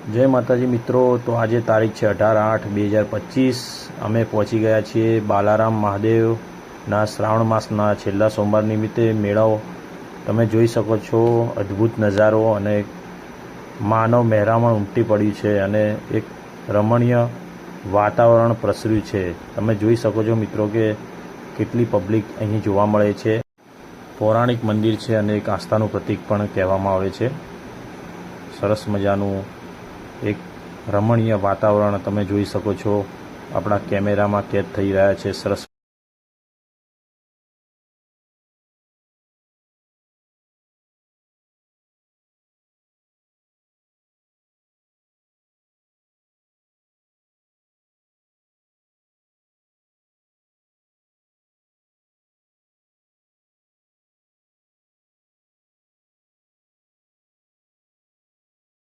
જય માતાજી મિત્રો। તો આજે તારીખ છે 18/8/2025। અમે પહોંચી ગયા છીએ બાલારામ મહાદેવના શ્રાવણ માસના છેલ્લા સોમવાર નિમિત્તે મેળાઓ તમે જોઈ શકો છો। અદ્ભુત નજારો અને માનવ મહેરામણ ઉમટી પડ્યું છે અને એક રમણીય વાતાવરણ પ્રસર્યું છે। તમે જોઈ શકો છો મિત્રો કે કેટલી પબ્લિક અહીં જોવા મળે છે। પૌરાણિક મંદિર છે અને એક આસ્થાનું પ્રતીક પણ કહેવામાં આવે છે। સરસ મજાનું એક રમણીય વાતાવરણ તમે જોઈ શકો છો। આપણા કેમેરામાં કેદ થઈ રહ્યા છે। સરસ